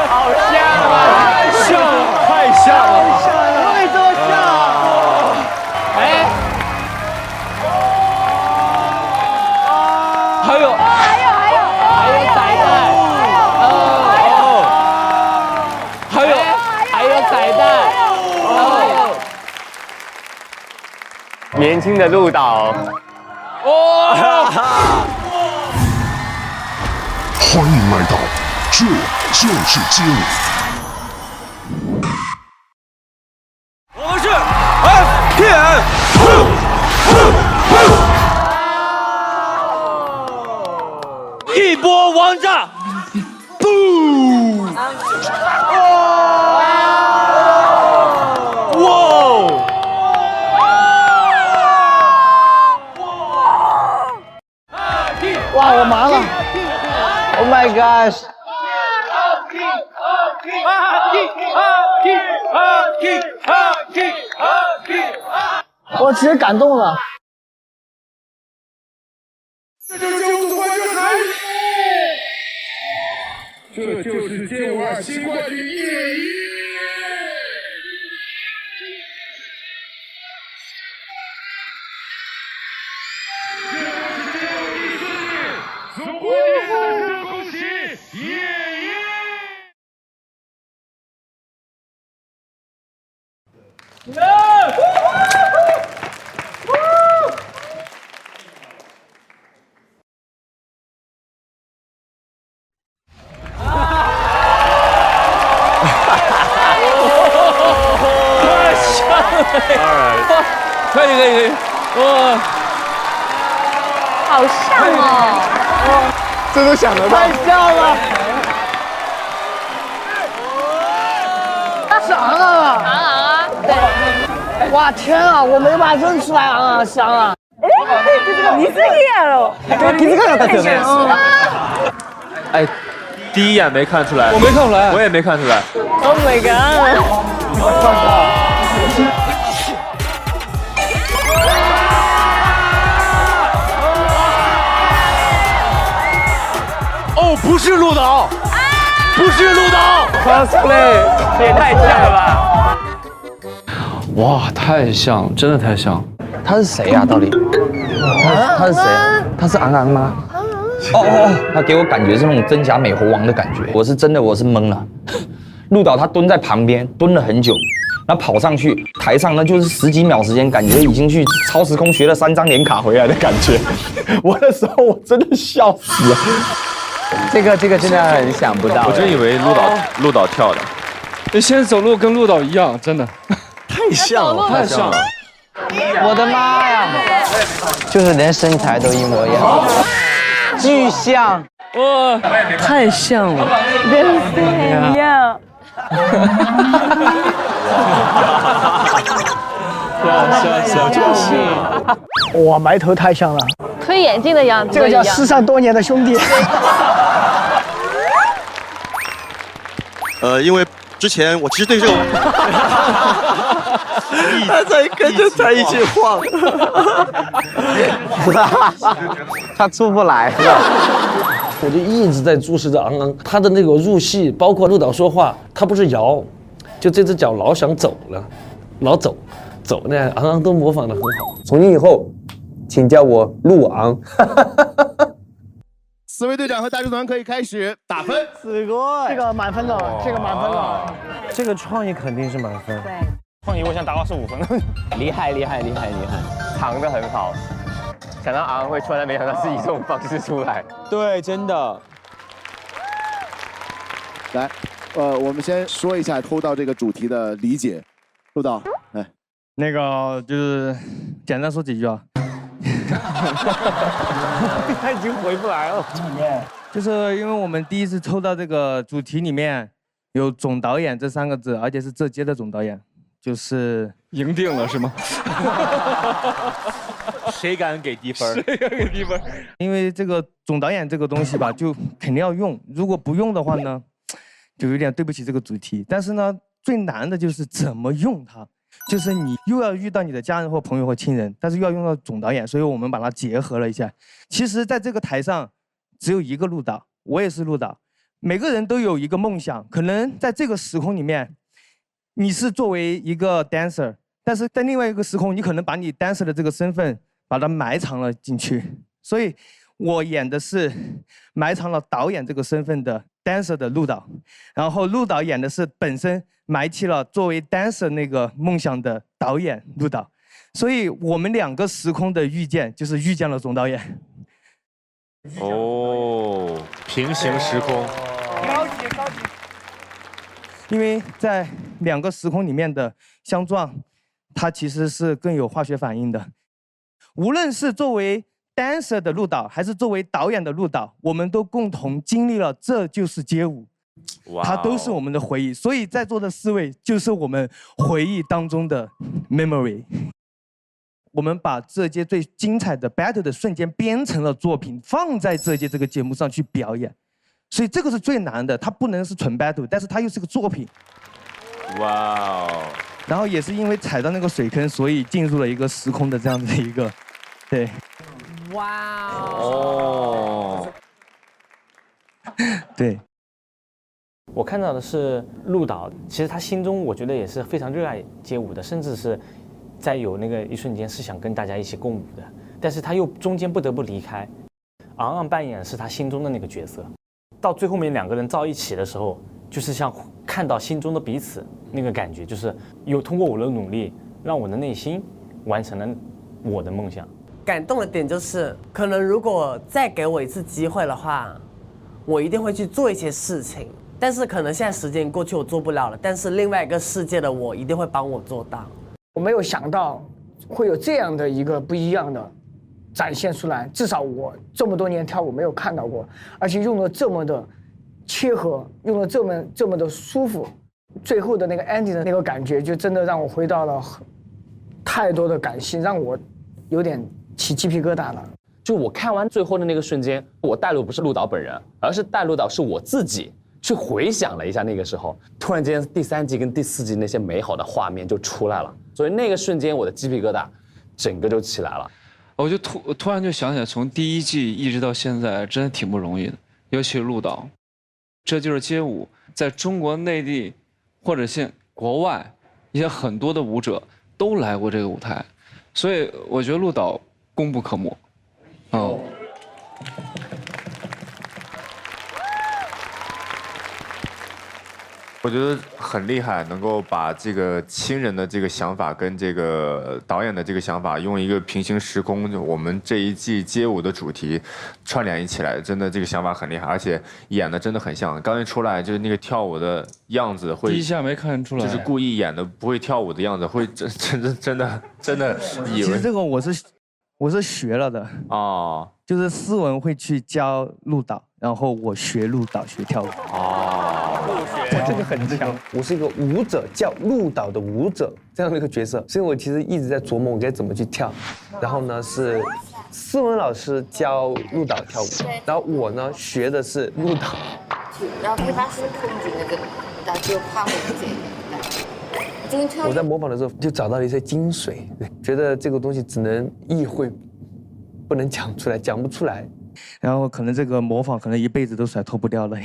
好像啊，像了，太像了，为什么像？哎，还有彩蛋，还有彩蛋，年轻的鹿岛，欢迎来到这就是街舞。我们是 FTN。一波王炸 ，boom！ 哇，我麻了 ！Oh my gosh！ 我直接感动了。这就是街舞2新冠军叶一。恭喜叶一！可以，哇，好像哦，这都想得到，太像了。是昂昂啊！昂昂啊，对，哇天啊，我没把它认出来，昂昂香啊！你是叶了，哎，第一眼没看出来，我没看出来，我也没看出来。Oh my god！ 哦，不是鹿岛，不是鹿岛 cosplay 也太像了吧！哇，太像，真的太像。他是谁呀？到底？他是谁？他是昂昂吗？他给我感觉是那种真假美猴王的感觉，我是懵了。鹿岛他蹲在旁边蹲了很久，然后跑上去台上，那就是10几秒时间，感觉已经去超时空学了3张连卡回来的感觉。我那时候我真的笑死了。这个真的很想不到。我真以为鹿岛跳的，那现在走路跟鹿岛一样，真的太像了，太像了。我的妈呀！就是连身材都一模一样，巨像。哇，太像了。对，一样。哇，埋头太像了，推眼镜的样子，这个叫失散多年的兄弟。因为之前我其实对这个，他在跟着他一起晃，他出不来。我就一直在注视着昂昂，他的那个入戏，包括鹿岛说话，他不是摇，就这只脚老想走了，老走那样，昂昂都模仿得很好。从今以后，请叫我鹿昂。4位队长和大厨团可以开始打分。死过，这个满分了，这个满分了，这个创意肯定是满分。对，创意我想打25分。厉害，藏得很好。想到昂会出来，没想到是以这种方式出来。对，真的。来，我们先说一下偷盗这个主题的理解。陆导，来，那个就是简单说几句啊。他已经回不来了。就是因为我们第一次抽到这个主题里面有总导演这3个字，而且是这届的总导演，就是赢定了是吗？谁敢给低分？谁敢给低分？因为这个总导演这个东西吧，就肯定要用，如果不用的话呢，就有点对不起这个主题。但是呢，最难的就是怎么用它。就是你又要遇到你的家人或朋友或亲人，但是又要用到总导演，所以我们把它结合了一下。其实，在这个台上只有一个鹿岛，我也是鹿岛，每个人都有一个梦想，可能在这个时空里面，你是作为一个 dancer， 但是在另外一个时空，你可能把你 dancer 的这个身份把它埋藏了进去。所以，我演的是埋藏了导演这个身份的 dancer 的陆导，然后陆导演的是本身埋起了作为 dancer 那个梦想的导演陆导。所以我们2个时空的遇见，就是遇见了总导演。哦，平行时空。高级。因为在2个时空里面的相撞，它其实是更有化学反应的。无论是作为 dancer 的陆导，还是作为导演的陆导，我们都共同经历了这就是街舞，它都是我们的回忆。所以在座的4位就是我们回忆当中的 memory。我们把这届最精彩的 battle 的瞬间编成了作品，放在这届这个节目上去表演，所以这个是最难的。它不能是纯 battle， 但是它又是个作品。哇哦！然后也是因为踩到那个水坑，所以进入了一个时空的这样子的一个，对。哇哦！对。我看到的是陆导，其实他心中我觉得也是非常热爱街舞的，甚至是。在有那个一瞬间是想跟大家一起共舞的，但是他又中间不得不离开。昂昂扮演是他心中的那个角色，到最后面2个人到一起的时候，就是像看到心中的彼此那个感觉，就是有通过我的努力，让我的内心完成了我的梦想。感动的点就是，可能如果再给我一次机会的话，我一定会去做一些事情。但是可能现在时间过去，我做不了了。但是另外一个世界的我一定会帮我做到。我没有想到会有这样的一个不一样的展现出来，至少我这么多年跳舞没有看到过，而且用了这么的切合，用了这么的舒服，最后的那个 ending 的那个感觉，就真的让我回到了太多的感性，让我有点起鸡皮疙瘩了。就我看完最后的那个瞬间，我带入不是陆导本人，而是带入到是我自己。去回想了一下那个时候，突然间第3集跟第4集那些美好的画面就出来了，所以那个瞬间我的鸡皮疙瘩整个就起来了。我就突然就想起来，从第1季一直到现在，真的挺不容易的，尤其是陆导。这就是街舞，在中国内地或者现国外一些很多的舞者都来过这个舞台，所以我觉得陆导功不可没。我觉得很厉害，能够把这个亲人的这个想法跟这个导演的这个想法，用一个平行时空，我们这一季街舞的主题串联一起来，真的这个想法很厉害，而且演的真的很像。刚一出来就是那个跳舞的样子，会第一下没看出来，就是故意演的不会跳舞的样子，会真的以为。其实这个我是学了的哦，就是思文会去教陆导，然后我学陆导学跳舞。我这个很强，我是一个舞者，叫陆导的舞者这样的一个角色，所以我其实一直在琢磨我该怎么去跳。然后呢是思文老师教陆导跳舞，然后我呢学的是陆导。然后可以把手控制那个，然后就跨回这个。我在模仿的时候就找到了一些精髓，觉得这个东西只能意会，不能讲出来，讲不出来。然后可能这个模仿可能一辈子都甩脱不掉了。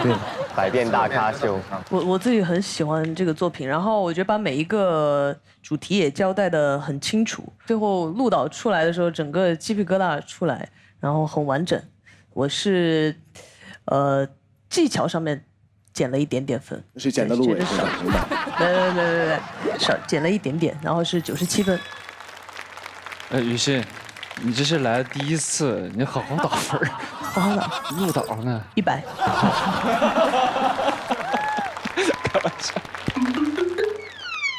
对，百变大咖秀。我自己很喜欢这个作品，然后我觉得把每一个主题也交代得很清楚，最后陆导出来的时候，整个鸡皮疙瘩出来，然后很完整。我是技巧上面减了一点点分，是减的陆伟少，没，少减了一点点，然后是97分。雨欣，你这是来第1次，你好好打分。好好打。陆导呢？100。开玩笑。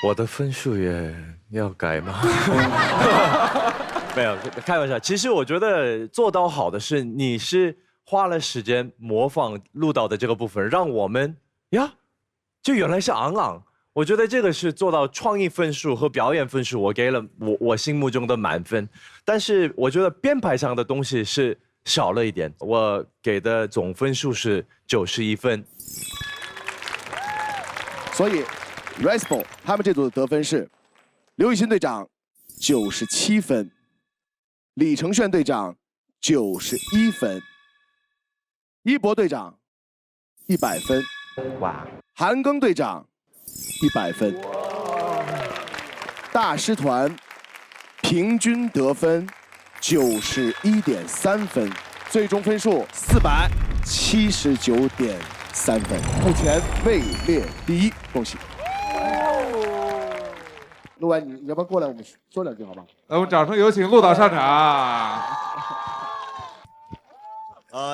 我的分数也要改吗？没有，开玩笑。其实我觉得做到好的是，你是花了时间模仿陆导的这个部分，让我们呀，就原来是昂昂。我觉得这个是做到创意分数和表演分数，我给了我心目中的满分。但是我觉得编排上的东西是少了一点，我给的总分数是91分。所以 RISEBO 他们这组的得分是刘雨欣队长97分，李承铉队长91分。一博队长100分，哇，韩庚队长100分，大师团平均得分91.3分，最终分数479.3分，目前位列第一，恭喜！陆歪，你要不要过来，我们说两句好吧？来，我们掌声有请陆导上场。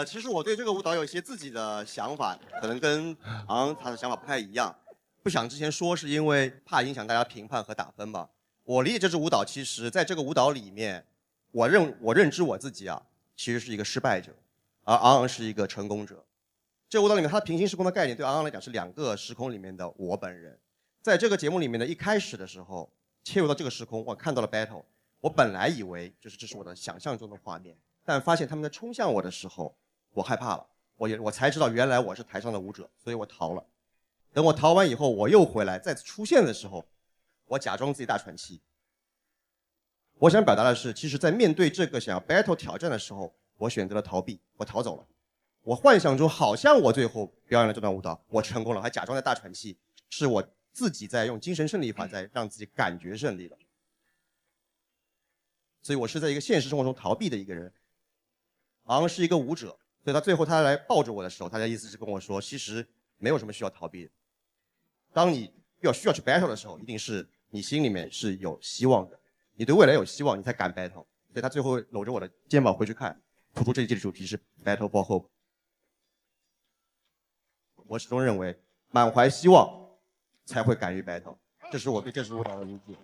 其实我对这个舞蹈有一些自己的想法，可能跟昂他的想法不太一样。不想之前说是因为怕影响大家评判和打分吧。我理解这支舞蹈，其实在这个舞蹈里面，我认知我自己啊，其实是一个失败者，而昂是一个成功者。这个舞蹈里面，它平行时空的概念对昂来讲是2个时空里面的我本人。在这个节目里面的一开始的时候，切入到这个时空，我看到了 battle， 我本来以为就是这是我的想象中的画面。但发现他们在冲向我的时候，我害怕了，我才知道原来我是台上的舞者，所以我逃了。等我逃完以后，我又回来，再次出现的时候，我假装自己大喘气。我想表达的是，其实在面对这个想要 battle 挑战的时候，我选择了逃避，我逃走了。我幻想中好像我最后表演了这段舞蹈，我成功了，还假装在大喘气，是我自己在用精神胜利法在让自己感觉胜利了。所以我是在一个现实生活中逃避的一个人。昂是一个舞者，所以他最后他来抱着我的时候，他的意思是跟我说，其实没有什么需要逃避的。当你需要去 battle 的时候，一定是你心里面是有希望的，你对未来有希望，你才敢 battle。所以他最后搂着我的肩膀回去看，突出这一季的主题是 battle for hope。我始终认为，满怀希望才会敢于 battle，这是我对这支舞蹈的理解。